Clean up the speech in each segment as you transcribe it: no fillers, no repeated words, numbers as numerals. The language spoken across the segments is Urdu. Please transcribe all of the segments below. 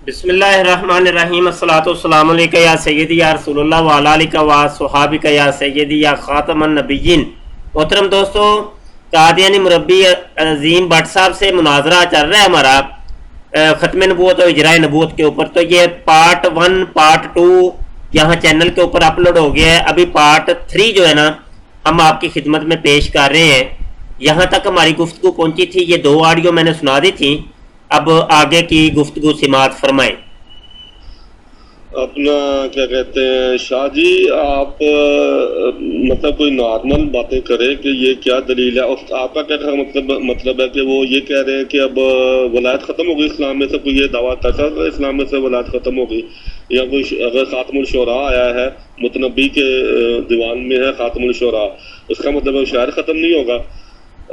بسم اللہ الرحمن الرحیم الصلاۃ والسلام علیکہ یا سیدی یا رسول اللہ وعلی آلہ و صحابہ یا سیدی یا خاتم النبیین۔ محترم دوستو، قادیانی مربی عظیم بٹ صاحب سے مناظرہ چل رہا ہے ہمارا ختم نبوت اور اجراء نبوت کے اوپر۔ تو یہ پارٹ 1 پارٹ 2 یہاں چینل کے اوپر اپلوڈ ہو گیا ہے۔ ابھی پارٹ 3 جو ہے نا ہم آپ کی خدمت میں پیش کر رہے ہیں۔ یہاں تک ہماری گفتگو پہنچی تھی، یہ 2 آڈیو میں نے سنا دی تھی، اب آگے کی گفتگو سماعت فرمائیں۔ اپنا کیا کہتے ہیں شاہ جی، آپ مطلب کوئی نارمل باتیں کریں کہ یہ کیا دلیل ہے، اور آپ کا کیا مطلب ہے کہ وہ یہ کہہ رہے ہیں کہ اب ولایت ختم ہو گئی اسلام میں سے، کوئی یہ دعویٰ کرتا ہے اسلام میں سے ولایت ختم ہو گئی، یا کوئی اگر خاتم الشعراء آیا ہے متنبی کے دیوان میں ہے خاتم الشعراء، اس کا مطلب ہے شاعر ختم نہیں ہوگا۔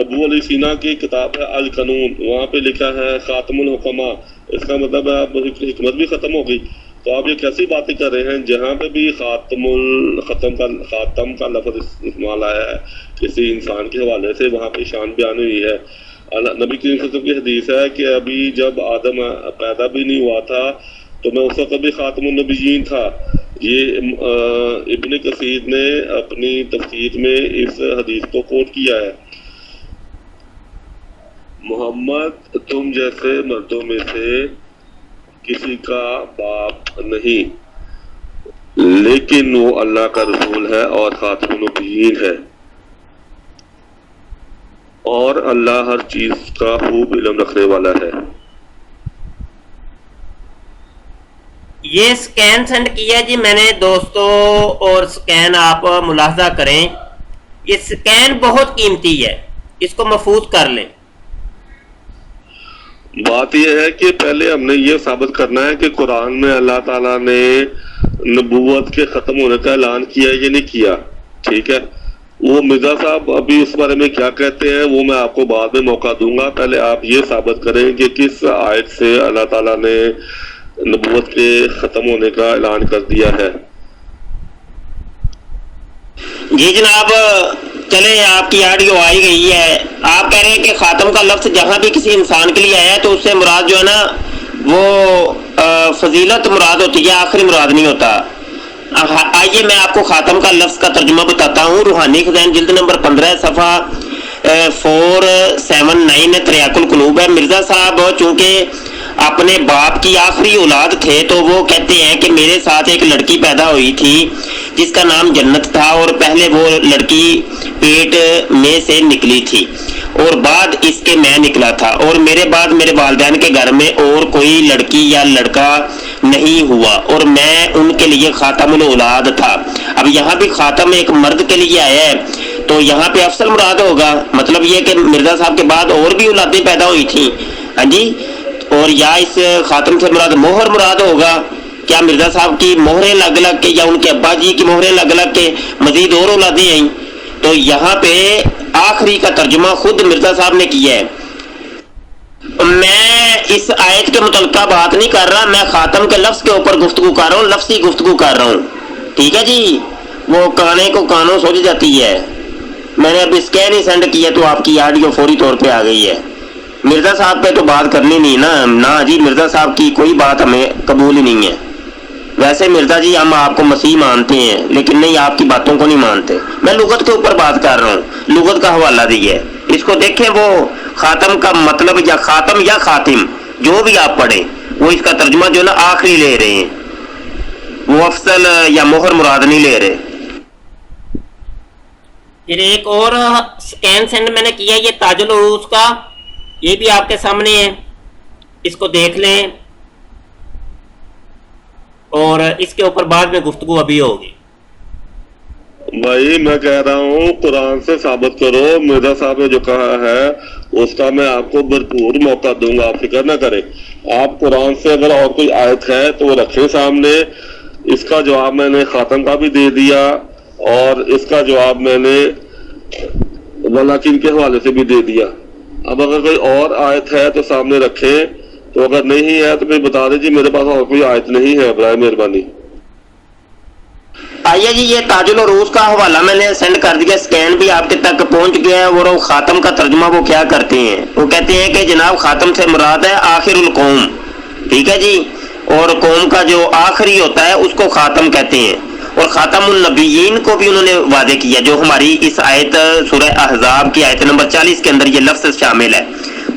ابو علی سینا کی کتاب ہے القانون، وہاں پہ لکھا ہے خاتم الحکماء، اس کا مطلب ہے اب حکمت بھی ختم ہو گئی۔ تو آپ یہ کیسی باتیں کر رہے ہیں؟ جہاں پہ بھی خاتم کا لفظ استعمال آیا ہے کسی انسان کے حوالے سے، وہاں پہ شان بیان ہوئی ہے۔ نبی کریم صلی اللہ علیہ وسلم کی حدیث ہے کہ ابھی جب آدم پیدا بھی نہیں ہوا تھا تو میں اس وقت بھی خاتم النبیین تھا۔ یہ ابن کثیر نے اپنی تفسیر میں اس حدیث کو کوٹ کیا ہے۔ محمد تم جیسے مردوں میں سے کسی کا باپ نہیں، لیکن وہ اللہ کا رسول ہے اور خاتم النبیین ہے، اور اللہ ہر چیز کا خوب علم رکھنے والا ہے۔ یہ سکین سینڈ کیا جی میں نے دوستو، اور سکین آپ ملاحظہ کریں، یہ سکین بہت قیمتی ہے، اس کو محفوظ کر لیں۔ بات یہ ہے کہ پہلے ہم نے یہ ثابت کرنا ہے کہ قرآن میں اللہ تعالیٰ نے نبوت کے ختم ہونے کا اعلان کیا یا نہیں کیا، ٹھیک ہے؟ وہ مرزا صاحب ابھی اس بارے میں کیا کہتے ہیں وہ میں آپ کو بعد میں موقع دوں گا۔ پہلے آپ یہ ثابت کریں کہ کس آیت سے اللہ تعالیٰ نے نبوت کے ختم ہونے کا اعلان کر دیا ہے۔ جی جناب، چلے آپ کی آڈیو آئی گئی ہے۔ آپ کہہ رہے ہیں کہ خاتم کا لفظ جہاں بھی کسی انسان کے لیے آیا ہے تو اس سے مراد جو ہے نا وہ فضیلت مراد ہوتی ہے، آخری مراد نہیں ہوتا۔ آئیے میں آپ کو خاتم کا لفظ کا ترجمہ بتاتا ہوں۔ روحانی خزائن جلد نمبر 15 صفحہ 479 تریاق القلوب ہے۔ مرزا صاحب چونکہ اپنے باپ کی آخری اولاد تھے تو وہ کہتے ہیں کہ میرے ساتھ ایک لڑکی پیدا ہوئی تھی جس کا نام جنت تھا، اور پہلے وہ لڑکی پیٹ میں سے نکلی تھی اور بعد اس کے میں نکلا تھا، اور میرے بعد میرے والدین کے گھر میں اور کوئی لڑکی یا لڑکا نہیں ہوا، اور میں ان کے لیے خاتم الاولاد تھا۔ اب یہاں بھی خاتم ایک مرد کے لیے آیا ہے تو یہاں پہ افضل مراد ہوگا، مطلب یہ کہ مرزا صاحب کے بعد اور بھی اولادیں پیدا ہوئی تھیں، ہاں جی، اور یا اس خاتم سے مراد مہر مراد ہوگا۔ کیا مرزا صاحب کی مہریں لگ لگ کے یا ان کے ابا جی کی مہریں لگ لگ کے مزید اور اولادیں آئیں؟ تو یہاں پہ آخری کا ترجمہ خود مرزا صاحب نے کیا ہے۔ میں اس آیت کے متعلقہ بات نہیں کر رہا، میں خاتم کے لفظ کے اوپر گفتگو کر رہا ہوں، لفظی گفتگو کر رہا ہوں، ٹھیک ہے جی؟ وہ کانے کو کانوں سوچ جاتی ہے۔ میں نے اب اسکین ہی سینڈ کیا تو آپ کی آڈیو فوری طور پہ آ گئی ہے۔ مرزا صاحب پہ تو بات کرنی نہیں نا جی، مرزا صاحب کی کوئی بات ہمیں قبول ہی نہیں ہے۔ ویسے مرزا جی ہم آپ کو مسیح مانتے ہیں لیکن نہیں، آپ کی باتوں کو نہیں مانتے۔ میں لغت کے اوپر بات کر رہا ہوں، لغت کا حوالہ دیے، اس کو دیکھیں، وہ خاتم کا مطلب یا خاتم یا خاتم جو بھی آپ پڑھیں وہ اس کا ترجمہ جو ہے نا آخری لے رہے ہیں، وہ افضل یا مہر مراد نہیں لے رہے۔ پھر ایک اور سکین سینڈ میں نے کیا، یہ تاج العروج کا، یہ بھی آپ کے سامنے ہے، اس کو دیکھ لیں اور اس کے اوپر بعد میں گفتگو ابھی ہوگی۔ بھائی میں کہہ رہا ہوں قرآن سے ثابت کرو، مرزا صاحب نے جو کہا ہے اس کا میں آپ کو بھرپور موقع دوں گا، آپ فکر نہ کریں۔ آپ قرآن سے اگر اور کوئی آیت ہے تو وہ رکھیں سامنے۔ اس کا جواب میں نے خاتم کا بھی دے دیا اور اس کا جواب میں نے ولاکن کے حوالے سے بھی دے دیا۔ اب اگر کوئی اور آیت ہے تو سامنے رکھیں، تو اگر نہیں ہے تو پھر بتا دیں جی میرے پاس اور کوئی آیت نہیں ہے، برائے مہربانی۔ آئیے جی، یہ تاج العروج کا حوالہ میں نے سینڈ کر دیا، سکین بھی آپ کے تک پہنچ گیا ہے، اور خاتم کا ترجمہ وہ کیا کرتے ہیں، وہ کہتے ہیں کہ جناب خاتم سے مراد ہے آخر القوم، ٹھیک ہے جی، اور قوم کا جو آخری ہوتا ہے اس کو خاتم کہتے ہیں، اور خاتم النبیین کو بھی انہوں نے واضح کیا، جو ہماری اس آیت سورہ احزاب کی آیت نمبر 40 کے اندر یہ لفظ شامل ہے،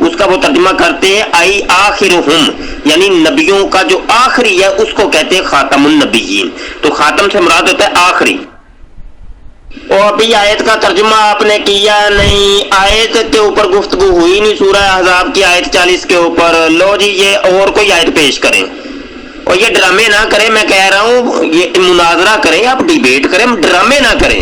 اس کا وہ ترجمہ کرتے ہیں ای آخرہم، یعنی نبیوں کا جو آخری ہے اس کو کہتے ہیں خاتم النبیین۔ تو خاتم سے مراد ہوتا ہے آخری۔ اور ابھی آیت کا ترجمہ آپ نے کیا نہیں، آیت کے اوپر گفتگو ہوئی نہیں، سورہ احزاب کی آیت 40 کے اوپر۔ لو جی یہ اور کوئی آیت پیش کریں، اور یہ ڈرامے نہ کریں، میں کہہ رہا ہوں یہ مناظرہ کریں، آپ ڈیبیٹ کریں، ڈرامے نہ کریں۔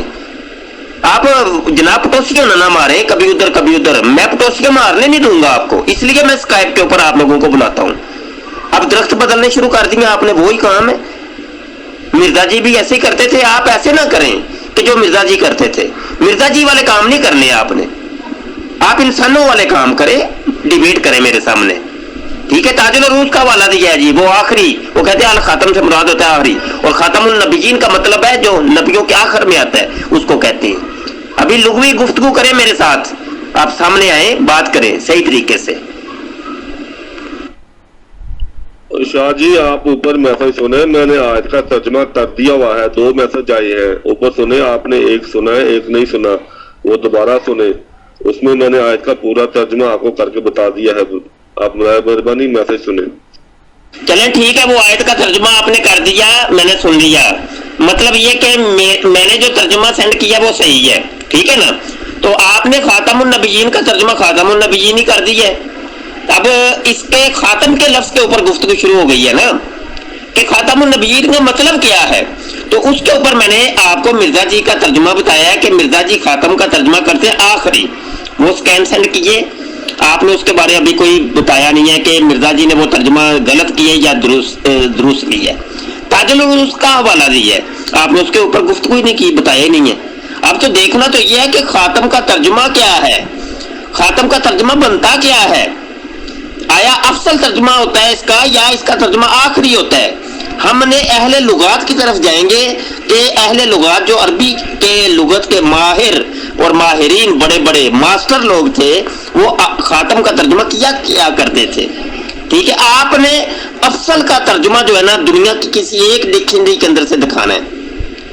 آپ جناب پٹوسیاں نہ ماریں کبھی ادھر کبھی ادھر، میں پٹوسیاں مارنے نہیں دوں گا آپ کو، اس لیے میں اسکائپ کے اوپر آپ لوگوں کو بلاتا ہوں۔ اب درخت بدلنے شروع کر دیا آپ نے، وہی کام ہے۔ مرزا جی بھی ایسے ہی کرتے تھے، آپ ایسے نہ کریں کہ جو مرزا جی کرتے تھے۔ مرزا جی والے کام نہیں کرنے آپ نے، آپ انسانوں والے کام کریں، ڈیبیٹ کریں میرے سامنے، ٹھیک ہے؟ تاج العروج کا حوالہ دیا ہے جی، وہ آخری، وہ کہتے ہیں الخاتم سے مراد ہوتا ہے آخری، اور خاتم النبیین کا مطلب ہے جو نبیوں کے آخر میں آتا ہے اس کو کہتے ہیں۔ ابھی لغوی گفتگو کریں میرے ساتھ، آپ سامنے آئیں، بات کریں صحیح طریقے سے۔ شاہ جی آپ اوپر میسج سنیں، میں نے آیت کا ترجمہ کر دیا ہوا ہے، 2 میسج آئے ہیں اوپر سنیں، آپ نے ایک سنا ہے ایک نہیں سنا، وہ دوبارہ سنیں، اس میں نے آیت کا پورا ترجمہ آپ کو کر کے بتا دیا ہے، آپ مہربانی میسج سنیں۔ چلیں ٹھیک ہے، وہ آیت کا ترجمہ آپ نے کر دیا، میں نے سن لیا، مطلب یہ کہ میں نے جو ترجمہ سینڈ کیا وہ صحیح ہے، ٹھیک ہے نا؟ تو آپ نے خاتم النبیین کا ترجمہ خاتم النبیین ہی کر دی ہے۔ اب اس کے خاتم کے لفظ کے اوپر گفتگو شروع ہو گئی ہے نا کہ خاتم النبیین کا مطلب کیا ہے، تو اس کے اوپر میں نے آپ کو مرزا جی کا ترجمہ بتایا ہے کہ مرزا جی خاتم کا ترجمہ کرتے ہیں آخری، وہ سکین سینڈ کیے، آپ نے اس کے بارے ابھی کوئی بتایا نہیں ہے کہ مرزا جی نے وہ ترجمہ غلط کیے یا درست کی ہے۔ تاج العروج کا حوالہ دیا ہے، آپ نے اس کے اوپر گفتگو ہی نہیں کی، بتایا ہی نہیں ہے۔ اب تو دیکھنا تو یہ ہے کہ خاتم کا ترجمہ کیا ہے، خاتم کا ترجمہ بنتا کیا ہے، آیا افضل ترجمہ ہوتا ہے اس کا یا اس کا ترجمہ آخری ہوتا ہے؟ ہم نے اہل لغات کی طرف جائیں گے کہ اہل لغات جو عربی کے لغت کے ماہر اور ماہرین بڑے بڑے ماسٹر لوگ تھے، وہ خاتم کا ترجمہ کیا کرتے تھے، ٹھیک ہے؟ آپ نے افضل کا ترجمہ جو ہے نا دنیا کی کسی ایک ڈکشنری کے اندر سے دکھانا ہے۔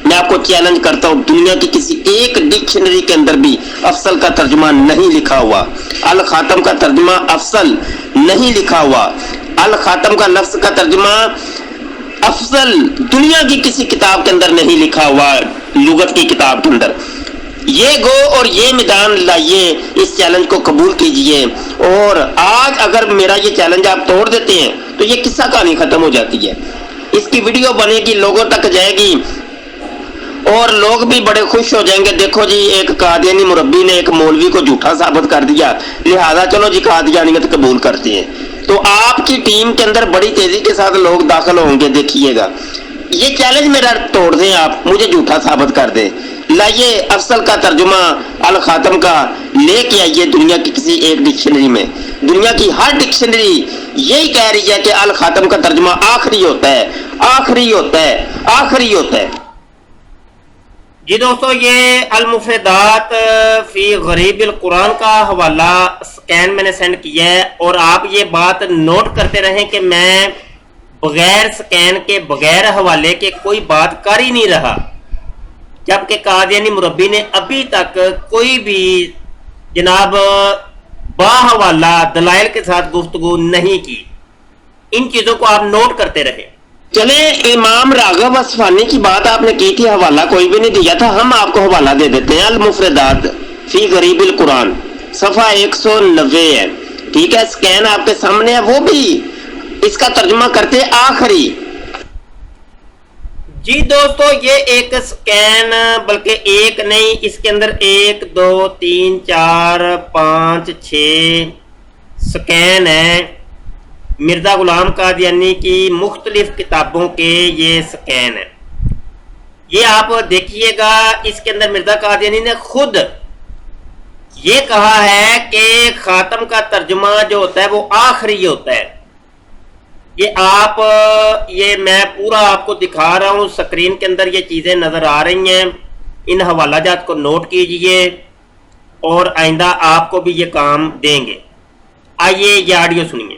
میں آپ کو چیلنج کرتا ہوں، دنیا کی کسی ایک ڈکشنری کے اندر بھی افضل کا ترجمہ نہیں لکھا ہوا، الخاتم کا ترجمہ افضل نہیں لکھا ہوا، الخاتم کا لفظ کا ترجمہ افضل دنیا کی کسی کتاب کے اندر نہیں لکھا ہوا، لغت کی کتاب کے اندر۔ یہ گو اور یہ میدان لائیے، اس چیلنج کو قبول کیجئے، اور آج اگر میرا یہ چیلنج آپ توڑ دیتے ہیں تو یہ قصہ کہانی ختم ہو جاتی ہے، اس کی ویڈیو بنے گی، لوگوں تک جائے گی، اور لوگ بھی بڑے خوش ہو جائیں گے، دیکھو جی ایک قادیانی مربی نے ایک مولوی کو جھوٹا ثابت کر دیا، لہذا چلو جی قادیانیت قبول کرتے ہیں۔ تو آپ کی ٹیم کے اندر بڑی تیزی کے ساتھ لوگ داخل ہوں گے، دیکھیے گا۔ یہ چیلنج میرا توڑ دیں، آپ مجھے جھوٹا ثابت کر دیں، لائیے افضل کا ترجمہ الخاتم کا لے کے آئیے دنیا کی کسی ایک ڈکشنری میں۔ دنیا کی ہر ڈکشنری یہی کہہ رہی ہے کہ الخاتم کا ترجمہ آخری ہوتا ہے، آخری ہوتا ہے، آخری ہوتا ہے۔ جی دوستو، یہ المفردات فی غریب القرآن کا حوالہ سکین میں نے سینڈ کیا ہے، اور آپ یہ بات نوٹ کرتے رہیں کہ میں بغیر سکین کے بغیر حوالے کے کوئی بات کر ہی نہیں رہا، جبکہ قادیانی مربی نے ابھی تک کوئی بھی جناب باحوالہ دلائل کے ساتھ گفتگو نہیں کی۔ ان چیزوں کو آپ نوٹ کرتے رہیں۔ چلیں، امام راغب اصفہانی کی بات آپ نے کی تھی، حوالہ کوئی بھی نہیں دیا تھا، ہم آپ کو حوالہ دے دیتے ہیں۔ المفردات فی غریب القرآن صفحہ 190 ہے، ٹھیک ہے؟ سکین آپ کے سامنے ہے، وہ بھی اس کا ترجمہ کرتے آخری۔ جی دوستو، یہ ایک سکین، بلکہ ایک نہیں، اس کے اندر 1 2 3 4 5 6 سکین ہے، مرزا غلام قادیانی کی مختلف کتابوں کے یہ سکین ہے۔ یہ آپ دیکھیے گا، اس کے اندر مرزا قادیانی نے خود یہ کہا ہے کہ خاتم کا ترجمہ جو ہوتا ہے وہ آخری ہوتا ہے۔ یہ میں پورا آپ کو دکھا رہا ہوں، سکرین کے اندر یہ چیزیں نظر آ رہی ہیں، ان حوالہ جات کو نوٹ کیجئے اور آئندہ آپ کو بھی یہ کام دیں گے۔ آئیے یہ آڈیو سنیے۔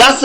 10